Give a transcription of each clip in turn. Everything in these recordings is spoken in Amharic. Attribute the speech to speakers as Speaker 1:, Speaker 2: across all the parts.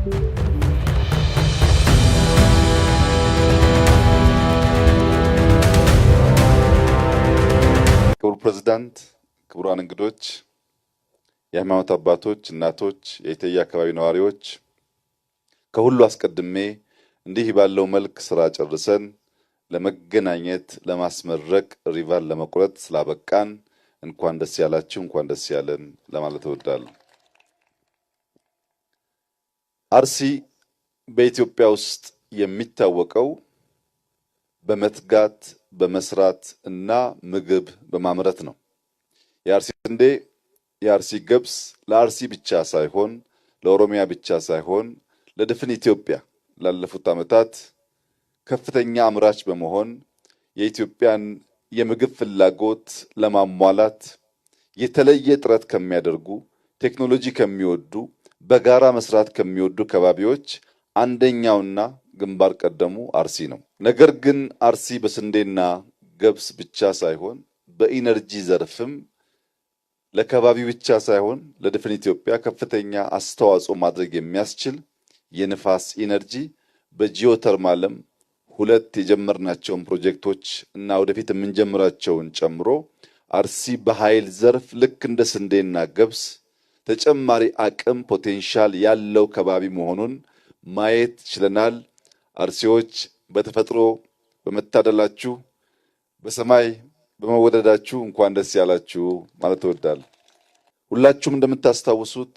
Speaker 1: ክቡር ፕሬዝዳንት፣ ክቡራን እንግዶች፣ የሃይማኖት አባቶች፣ እናቶች፣ የኢትዮጵያ አካባቢ ነዋሪዎች፣ ከሁሉ አስቀድሜ እንዲህ ባለው መልክ ስራ ጨርሰን ለመገናኘት ለማስመረቅ ሪቫን ለመቁረጥ ስላበቃን እንኳን ደስ ያላችሁ፣ እንኳን ደስ ያለን ለማለት እወዳለሁ። አርሲ በኢትዮጵያ ውስጥ የሚታወቀው በመትጋት በመስራት እና ምግብ በማምረት ነው። የአርሲ ስንዴ፣ የአርሲ ገብስ ለአርሲ ብቻ ሳይሆን ለኦሮሚያ ብቻ ሳይሆን ለድፍን ኢትዮጵያ ላለፉት ዓመታት ከፍተኛ አምራች በመሆን የኢትዮጵያን የምግብ ፍላጎት ለማሟላት የተለየ ጥረት ከሚያደርጉ ቴክኖሎጂ ከሚወዱ በጋራ መስራት ከሚወዱ ከባቢዎች አንደኛውና ግንባር ቀደሙ አርሲ ነው። ነገር ግን አርሲ በስንዴና ገብስ ብቻ ሳይሆን በኢነርጂ ዘርፍም ለከባቢ ብቻ ሳይሆን ለድፍን ኢትዮጵያ ከፍተኛ አስተዋጽኦ ማድረግ የሚያስችል የንፋስ ኢነርጂ በጂኦተርማልም ሁለት የጀመርናቸውን ፕሮጀክቶች እና ወደፊት የምንጀምራቸውን ጨምሮ አርሲ በኃይል ዘርፍ ልክ እንደ ስንዴና ገብስ ተጨማሪ አቅም ፖቴንሻል ያለው ከባቢ መሆኑን ማየት ችለናል። አርሲዎች በተፈጥሮ በመታደላችሁ በሰማይ በመወደዳችሁ እንኳን ደስ ያላችሁ ማለት እወዳለሁ። ሁላችሁም እንደምታስታውሱት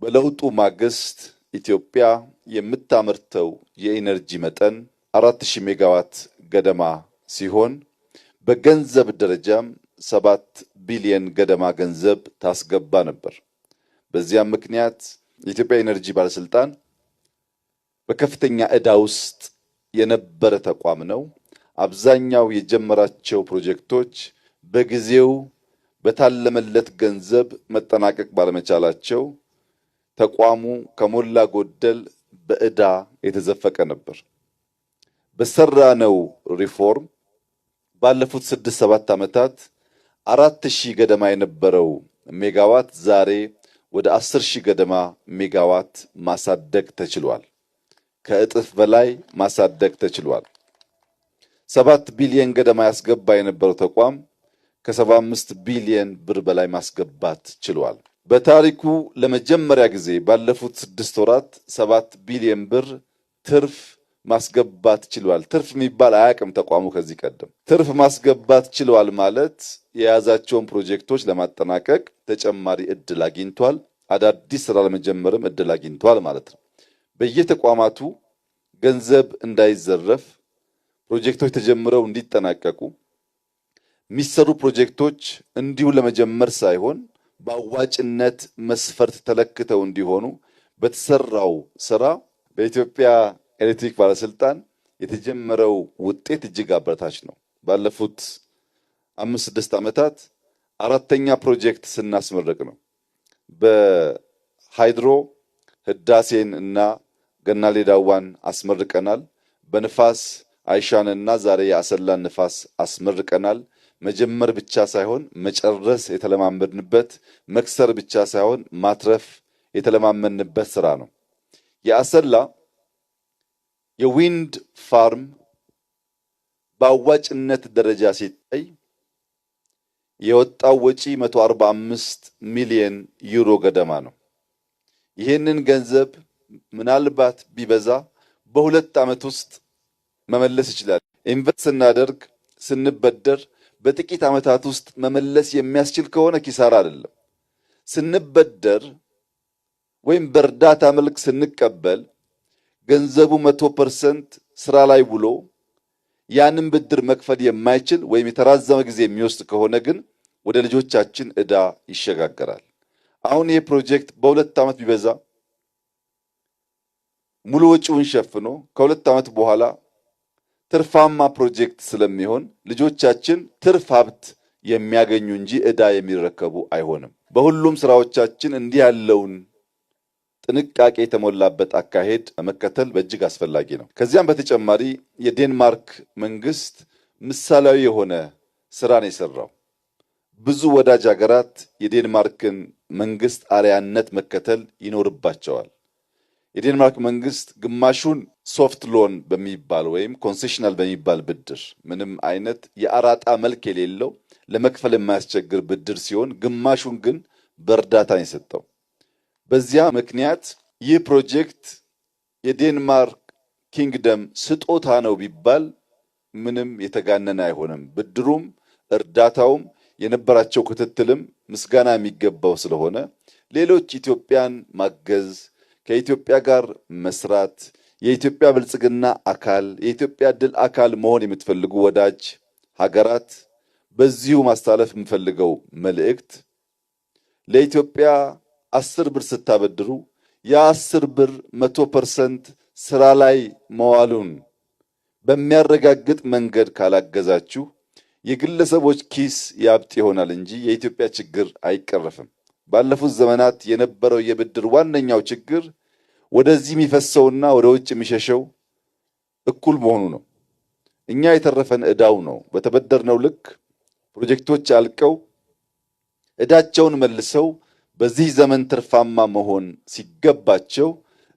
Speaker 1: በለውጡ ማግስት ኢትዮጵያ የምታመርተው የኢነርጂ መጠን 4000 ሜጋዋት ገደማ ሲሆን በገንዘብ ደረጃም 7 ቢሊዮን ገደማ ገንዘብ ታስገባ ነበር። በዚያም ምክንያት የኢትዮጵያ ኢነርጂ ባለስልጣን በከፍተኛ ዕዳ ውስጥ የነበረ ተቋም ነው። አብዛኛው የጀመራቸው ፕሮጀክቶች በጊዜው በታለመለት ገንዘብ መጠናቀቅ ባለመቻላቸው ተቋሙ ከሞላ ጎደል በዕዳ የተዘፈቀ ነበር። በሰራነው ሪፎርም ባለፉት 6-7 ዓመታት 4000 ገደማ የነበረው ሜጋዋት ዛሬ ወደ 10000 ገደማ ሜጋዋት ማሳደግ ተችሏል። ከእጥፍ በላይ ማሳደግ ተችሏል። 7 ቢሊዮን ገደማ ያስገባ የነበረው ተቋም ከ75 ቢሊዮን ብር በላይ ማስገባት ችሏል። በታሪኩ ለመጀመሪያ ጊዜ ባለፉት 6 ወራት 7 ቢሊዮን ብር ትርፍ ማስገባት ችሏል። ትርፍ የሚባል አያውቅም ተቋሙ ከዚህ ቀደም። ትርፍ ማስገባት ችሏል ማለት የያዛቸውን ፕሮጀክቶች ለማጠናቀቅ ተጨማሪ እድል አግኝቷል። አዳዲስ ስራ ለመጀመርም እድል አግኝቷል ማለት ነው። በየተቋማቱ ገንዘብ እንዳይዘረፍ ፕሮጀክቶች ተጀምረው እንዲጠናቀቁ የሚሰሩ ፕሮጀክቶች እንዲሁ ለመጀመር ሳይሆን በአዋጭነት መስፈርት ተለክተው እንዲሆኑ በተሰራው ስራ በኢትዮጵያ ኤሌክትሪክ ባለስልጣን የተጀመረው ውጤት እጅግ አበረታች ነው። ባለፉት 5-6 ዓመታት 4ኛ ፕሮጀክት ስናስመረቅ ነው። በሃይድሮ ህዳሴን እና ገናሌ ዳዋን አስመርቀናል። በንፋስ አይሻንና ዛሬ የአሰላን ንፋስ አስመርቀናል። መጀመር ብቻ ሳይሆን መጨረስ የተለማመድንበት፣ መክሰር ብቻ ሳይሆን ማትረፍ የተለማመድንበት ስራ ነው። የአሰላ የዊንድ ፋርም በአዋጭነት ደረጃ ሲታይ የወጣው ወጪ 145 ሚሊዮን ዩሮ ገደማ ነው። ይህንን ገንዘብ ምናልባት ቢበዛ በ2 ዓመት ውስጥ መመለስ ይችላል። ኢንቨስት ስናደርግ ስንበደር በጥቂት ዓመታት ውስጥ መመለስ የሚያስችል ከሆነ ኪሳራ አይደለም። ስንበደር ወይም በእርዳታ መልክ ስንቀበል ገንዘቡ 100% ስራ ላይ ውሎ ያንን ብድር መክፈል የማይችል ወይም የተራዘመ ጊዜ የሚወስድ ከሆነ ግን ወደ ልጆቻችን ዕዳ ይሸጋገራል። አሁን ይህ ፕሮጀክት በ2 ዓመት ቢበዛ ሙሉ ወጪውን ሸፍኖ ከ2 ዓመት በኋላ ትርፋማ ፕሮጀክት ስለሚሆን ልጆቻችን ትርፍ ሀብት የሚያገኙ እንጂ ዕዳ የሚረከቡ አይሆንም። በሁሉም ስራዎቻችን እንዲህ ያለውን ጥንቃቄ የተሞላበት አካሄድ መከተል በእጅግ አስፈላጊ ነው። ከዚያም በተጨማሪ የዴንማርክ መንግስት ምሳሌያዊ የሆነ ስራ ነው የሰራው። ብዙ ወዳጅ ሀገራት የዴንማርክን መንግስት አርአያነት መከተል ይኖርባቸዋል። የዴንማርክ መንግስት ግማሹን ሶፍት ሎን በሚባል ወይም ኮንሴሽናል በሚባል ብድር ምንም አይነት የአራጣ መልክ የሌለው ለመክፈል የማያስቸግር ብድር ሲሆን ግማሹን ግን በእርዳታ የሰጠው። በዚያ ምክንያት ይህ ፕሮጀክት የዴንማርክ ኪንግደም ስጦታ ነው ቢባል ምንም የተጋነነ አይሆንም። ብድሩም እርዳታውም የነበራቸው ክትትልም ምስጋና የሚገባው ስለሆነ ሌሎች ኢትዮጵያን ማገዝ ከኢትዮጵያ ጋር መስራት የኢትዮጵያ ብልጽግና አካል የኢትዮጵያ ድል አካል መሆን የምትፈልጉ ወዳጅ ሀገራት በዚሁ ማስተላለፍ የምፈልገው መልእክት ለኢትዮጵያ 10 ብር ስታበድሩ ያ10 ብር 100% ስራ ላይ መዋሉን በሚያረጋግጥ መንገድ ካላገዛችሁ የግለሰቦች ኪስ ያብጥ ይሆናል እንጂ የኢትዮጵያ ችግር አይቀረፍም። ባለፉት ዘመናት የነበረው የብድር ዋነኛው ችግር ወደዚህ የሚፈሰውና ወደ ውጭ የሚሸሸው እኩል መሆኑ ነው። እኛ የተረፈን ዕዳው ነው። በተበደርነው ልክ ፕሮጀክቶች አልቀው ዕዳቸውን መልሰው በዚህ ዘመን ትርፋማ መሆን ሲገባቸው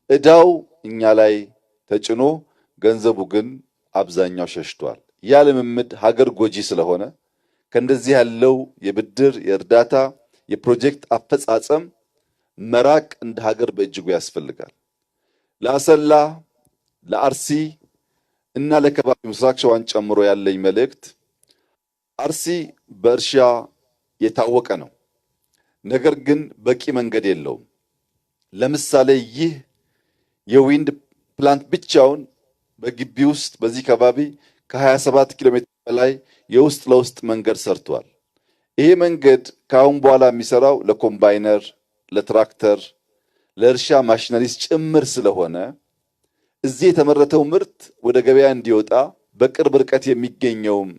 Speaker 1: ዕዳው እኛ ላይ ተጭኖ ገንዘቡ ግን አብዛኛው ሸሽቷል። ያ ልምምድ ሀገር ጎጂ ስለሆነ ከእንደዚህ ያለው የብድር የእርዳታ የፕሮጀክት አፈጻጸም መራቅ እንደ ሀገር በእጅጉ ያስፈልጋል። ለአሰላ ለአርሲ እና ለከባቢ ምስራቅ ሸዋን ጨምሮ ያለኝ መልእክት አርሲ በእርሻ የታወቀ ነው። ነገር ግን በቂ መንገድ የለውም። ለምሳሌ ይህ የዊንድ ፕላንት ብቻውን በግቢ ውስጥ በዚህ ከባቢ ከ27 ኪሎ ሜትር በላይ የውስጥ ለውስጥ መንገድ ሰርቷል። ይሄ መንገድ ከአሁን በኋላ የሚሰራው ለኮምባይነር፣ ለትራክተር፣ ለእርሻ ማሽነሪስ ጭምር ስለሆነ እዚህ የተመረተው ምርት ወደ ገበያ እንዲወጣ በቅርብ ርቀት የሚገኘውም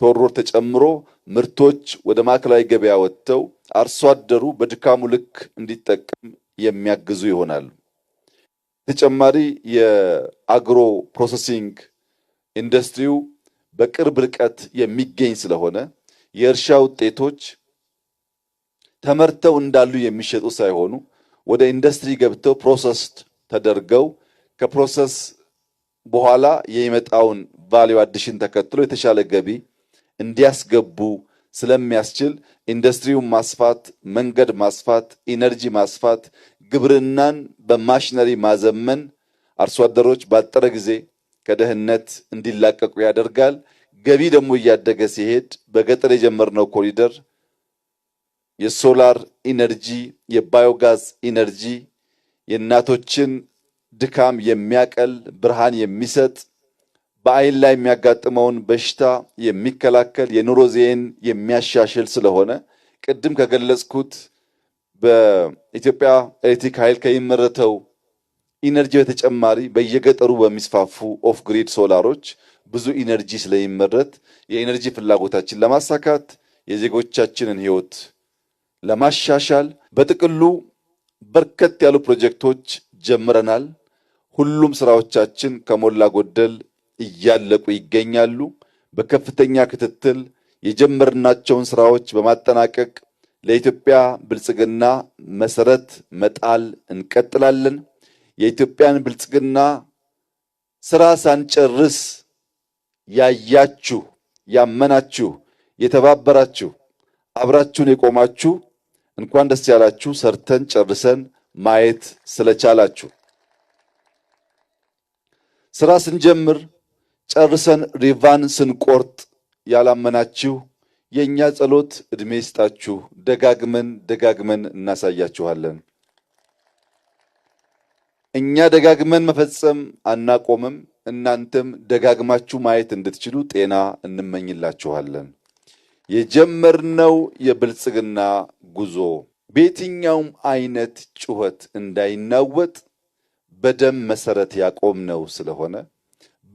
Speaker 1: ቶሮር ተጨምሮ ምርቶች ወደ ማዕከላዊ ገበያ ወጥተው አርሶ አደሩ በድካሙ ልክ እንዲጠቀም የሚያግዙ ይሆናሉ። ተጨማሪ የአግሮ ፕሮሰሲንግ ኢንዱስትሪው በቅርብ ርቀት የሚገኝ ስለሆነ የእርሻ ውጤቶች ተመርተው እንዳሉ የሚሸጡ ሳይሆኑ ወደ ኢንዱስትሪ ገብተው ፕሮሰስድ ተደርገው ከፕሮሰስ በኋላ የሚመጣውን ቫልዩ አዲሽን ተከትሎ የተሻለ ገቢ እንዲያስገቡ ስለሚያስችል ኢንዱስትሪውን ማስፋት፣ መንገድ ማስፋት፣ ኢነርጂ ማስፋት፣ ግብርናን በማሽነሪ ማዘመን አርሶ አደሮች ባጠረ ጊዜ ከድህነት እንዲላቀቁ ያደርጋል። ገቢ ደግሞ እያደገ ሲሄድ በገጠር የጀመርነው ኮሪደር የሶላር ኢነርጂ፣ የባዮጋዝ ኢነርጂ የእናቶችን ድካም የሚያቀል ብርሃን የሚሰጥ በአይን ላይ የሚያጋጥመውን በሽታ የሚከላከል የኑሮ ዘይቤን የሚያሻሽል ስለሆነ ቅድም ከገለጽኩት በኢትዮጵያ ኤሌክትሪክ ኃይል ከሚመረተው ኢነርጂ በተጨማሪ በየገጠሩ በሚስፋፉ ኦፍ ግሪድ ሶላሮች ብዙ ኢነርጂ ስለሚመረት የኢነርጂ ፍላጎታችን ለማሳካት የዜጎቻችንን ሕይወት ለማሻሻል በጥቅሉ በርከት ያሉ ፕሮጀክቶች ጀምረናል። ሁሉም ስራዎቻችን ከሞላ ጎደል እያለቁ ይገኛሉ። በከፍተኛ ክትትል የጀመርናቸውን ስራዎች በማጠናቀቅ ለኢትዮጵያ ብልጽግና መሰረት መጣል እንቀጥላለን። የኢትዮጵያን ብልጽግና ስራ ሳንጨርስ ያያችሁ፣ ያመናችሁ፣ የተባበራችሁ፣ አብራችሁን የቆማችሁ እንኳን ደስ ያላችሁ። ሰርተን ጨርሰን ማየት ስለቻላችሁ ስራ ስንጀምር ጨርሰን ሪቫን ስንቆርጥ ያላመናችሁ የኛ ጸሎት እድሜ ይስጣችሁ። ደጋግመን እናሳያችኋለን። እኛ ደጋግመን መፈጸም አናቆምም። እናንተም ደጋግማችሁ ማየት እንድትችሉ ጤና እንመኝላችኋለን። የጀመርነው የብልጽግና ጉዞ በየትኛውም አይነት ጩኸት እንዳይናወጥ በደም መሰረት ያቆምነው ስለሆነ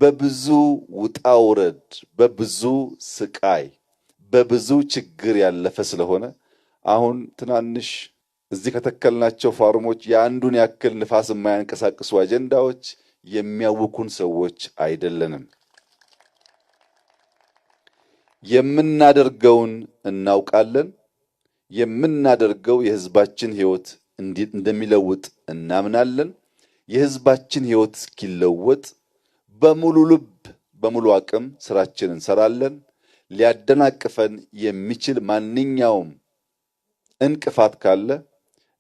Speaker 1: በብዙ ውጣ ውረድ፣ በብዙ ስቃይ፣ በብዙ ችግር ያለፈ ስለሆነ አሁን ትናንሽ እዚህ ከተከልናቸው ፋርሞች የአንዱን ያክል ንፋስ የማያንቀሳቅሱ አጀንዳዎች የሚያውኩን ሰዎች አይደለንም። የምናደርገውን እናውቃለን። የምናደርገው የሕዝባችን ሕይወት እንደሚለውጥ እናምናለን። የህዝባችን ህይወት እስኪለወጥ በሙሉ ልብ በሙሉ አቅም ስራችንን እንሰራለን። ሊያደናቅፈን የሚችል ማንኛውም እንቅፋት ካለ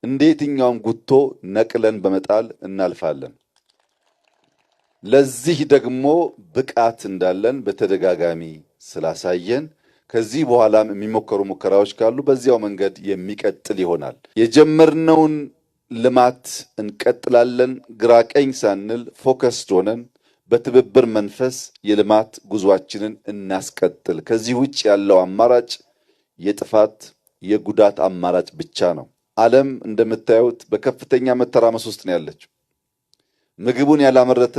Speaker 1: እንደ የትኛውም ጉቶ ነቅለን በመጣል እናልፋለን። ለዚህ ደግሞ ብቃት እንዳለን በተደጋጋሚ ስላሳየን ከዚህ በኋላም የሚሞከሩ ሙከራዎች ካሉ በዚያው መንገድ የሚቀጥል ይሆናል። የጀመርነውን ልማት እንቀጥላለን። ግራ ቀኝ ሳንል ፎከስድ ሆነን በትብብር መንፈስ የልማት ጉዟችንን እናስቀጥል። ከዚህ ውጭ ያለው አማራጭ የጥፋት የጉዳት አማራጭ ብቻ ነው። ዓለም እንደምታዩት በከፍተኛ መተራመስ ውስጥ ነው ያለችው። ምግቡን ያላመረተ፣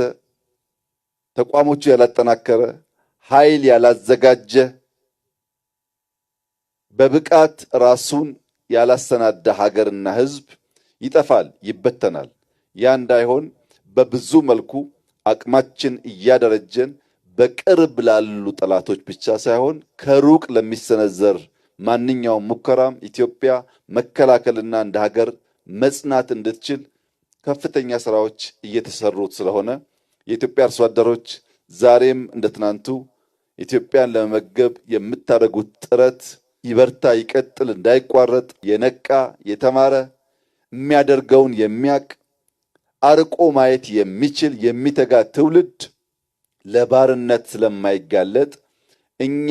Speaker 1: ተቋሞቹ ያላጠናከረ፣ ኃይል ያላዘጋጀ፣ በብቃት ራሱን ያላሰናዳ ሀገርና ሕዝብ ይጠፋል፣ ይበተናል። ያ እንዳይሆን በብዙ መልኩ አቅማችን እያደረጀን በቅርብ ላሉ ጠላቶች ብቻ ሳይሆን ከሩቅ ለሚሰነዘር ማንኛውም ሙከራም ኢትዮጵያ መከላከልና እንደ ሀገር መጽናት እንድትችል ከፍተኛ ስራዎች እየተሰሩት ስለሆነ የኢትዮጵያ አርሶ አደሮች ዛሬም እንደ ትናንቱ ኢትዮጵያን ለመመገብ የምታደርጉት ጥረት ይበርታ፣ ይቀጥል፣ እንዳይቋረጥ የነቃ የተማረ የሚያደርገውን የሚያቅ አርቆ ማየት የሚችል የሚተጋ ትውልድ ለባርነት ስለማይጋለጥ እኛ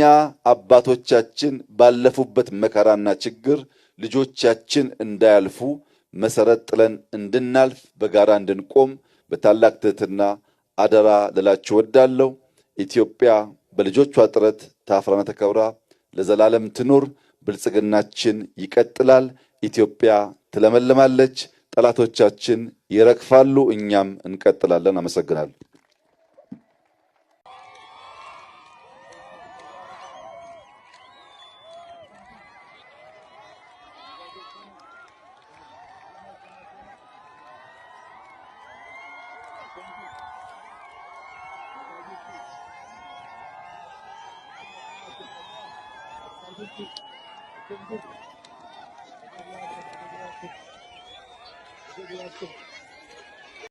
Speaker 1: አባቶቻችን ባለፉበት መከራና ችግር ልጆቻችን እንዳያልፉ መሰረት ጥለን እንድናልፍ በጋራ እንድንቆም በታላቅ ትህትና አደራ ልላችሁ እወዳለሁ። ኢትዮጵያ በልጆቿ ጥረት ታፍራና ተከብራ ለዘላለም ትኑር። ብልጽግናችን ይቀጥላል። ኢትዮጵያ ትለመልማለች። ጠላቶቻችን ይረግፋሉ። እኛም እንቀጥላለን። አመሰግናለሁ።
Speaker 2: Thank you.